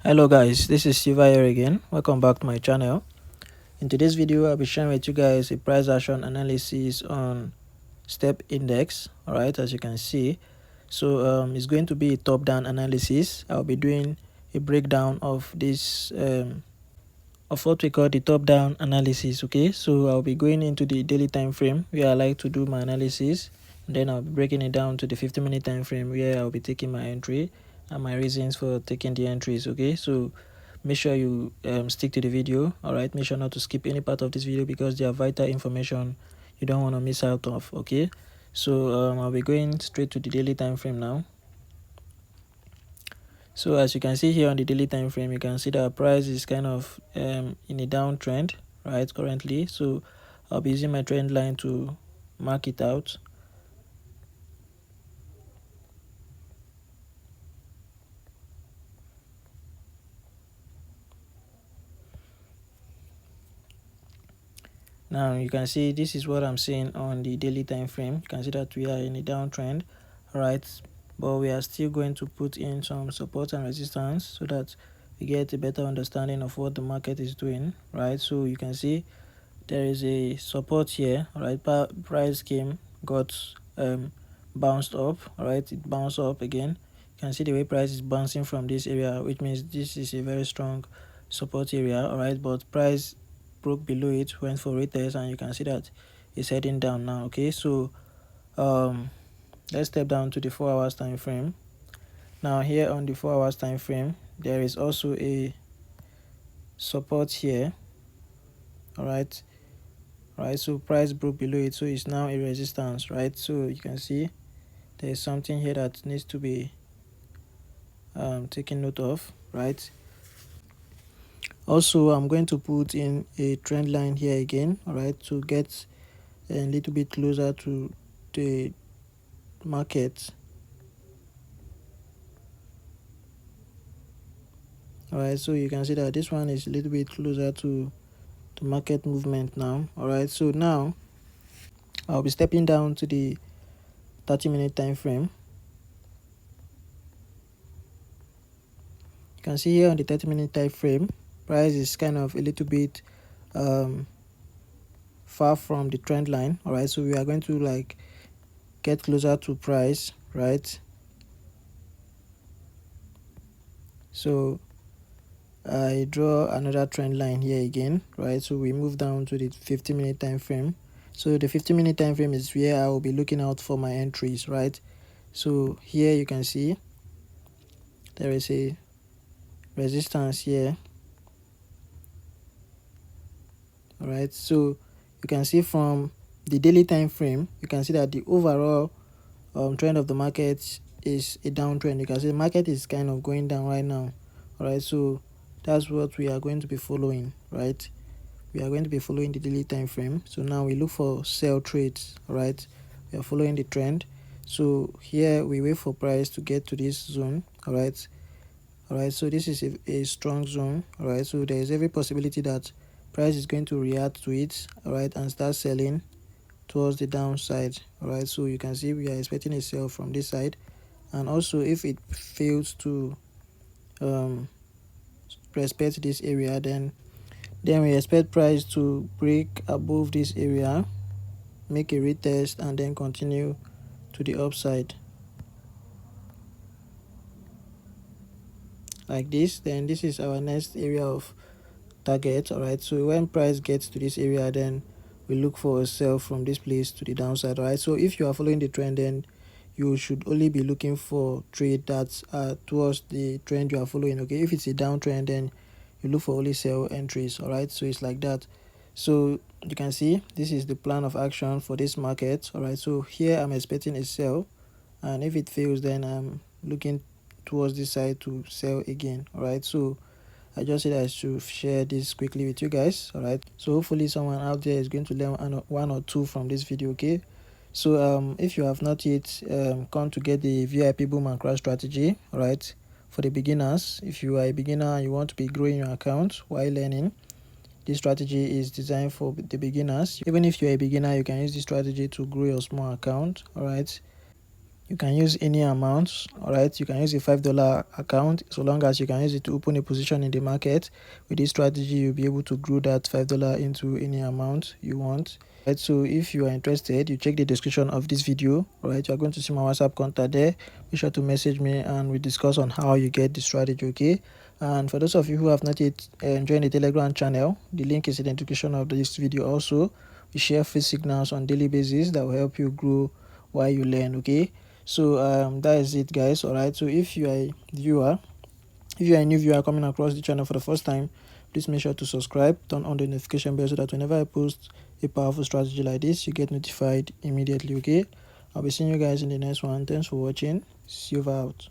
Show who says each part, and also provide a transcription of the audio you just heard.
Speaker 1: Hello guys, this is Siva here again. Welcome back to my channel. In today's video, I'll be sharing with you guys a price action analysis on step index. Alright, as you can see, so it's going to be a top-down analysis. I'll be doing a breakdown of this of what we call the top-down analysis. Okay, so I'll be going into the daily time frame where I like to do my analysis. Then I'll be breaking it down to the 50-minute time frame where I'll be taking my entry and my reasons for taking the entries. Okay, so make sure you stick to the video. All right, make sure not to skip any part of this video because they are vital information you don't want to miss out of. Okay, so I'll be going straight to the daily time frame now. So as you can see here on the daily time frame, you can see that our price is kind of in a downtrend right currently. So I'll be using my trend line to mark it out. Now you can see this is what I'm seeing on the daily time frame. You can see that we are in a downtrend, right? But we are still going to put in some support and resistance so that we get a better understanding of what the market is doing, right? So you can see there is a support here, right? Price came, got bounced up, right? It bounced up again. You can see the way price is bouncing from this area, which means this is a very strong support area, all right? But price broke below it, went for retest, and you can see that it's heading down now. Okay, so let's step down to the 4 hours time frame. Now here on the 4 hours time frame, there is also a support here, all right? So price broke below it, so it's now a resistance, right? So you can see there is something here that needs to be taken note of, right? Also, I'm going to put in a trend line here again, all right, to get a little bit closer to the market. All right, so you can see that this one is a little bit closer to the market movement now. All right, so now I'll be stepping down to the 30-minute time frame. You can see here on the 30-minute time frame, price is kind of a little bit far from the trend line. All right, so we are going to like get closer to price, right? So I draw another trend line here again, right? So we move down to the 50-minute time frame. So the 50-minute time frame is where I will be looking out for my entries, right? So here you can see there is a resistance here. All right, so you can see from the daily time frame, you can see that the overall trend of the market is a downtrend. You can see the market is kind of going down right now. All right, so that's what we are going to be following, right? We are going to be following the daily time frame. So now we look for sell trades. All right, we are following the trend. So here we wait for price to get to this zone. All right, so this is a strong zone. All right, so there is every possibility that price is going to react to it, all right, and start selling towards the downside. All right, so you can see we are expecting a sell from this side, and also if it fails to respect this area, then we expect price to break above this area, make a retest, and then continue to the upside like this. Then this is our next area of target. All right, so when price gets to this area, then we look for a sell from this place to the downside. All right, so if you are following the trend, then you should only be looking for trade that's towards the trend you are following. Okay, if it's a downtrend, then you look for only sell entries. All right, so it's like that. So you can see this is the plan of action for this market. All right, so here I'm expecting a sell, and if it fails, then I'm looking towards this side to sell again. All right, so I just said I should share this quickly with you guys. All right, so hopefully someone out there is going to learn one or two from this video. Okay, so if you have not yet come to get the VIP boom and crash strategy, all right, for the beginners, if you are a beginner and you want to be growing your account while learning, this strategy is designed for the beginners. Even if you're a beginner, you can use this strategy to grow your small account. All right, You can use any amount. All right, you can use a $5 account, so long as you can use it to open a position in the market. With this strategy, you'll be able to grow that $5 into any amount you want. Right, so if you are interested, you check the description of this video. All right, you are going to see my WhatsApp contact there. Be sure to message me and we discuss on how you get the strategy. Okay, and for those of you who have not yet joined the Telegram channel, the link is in the description of this video. Also, we share free signals on daily basis that will help you grow while you learn. Okay, so that is it, guys. All right, so if you are a viewer, if you are a new viewer coming across the channel for the first time, please make sure to subscribe, turn on the notification bell so that whenever I post a powerful strategy like this, you get notified immediately. Okay, I'll be seeing you guys in the next one. Thanks for watching. See you out.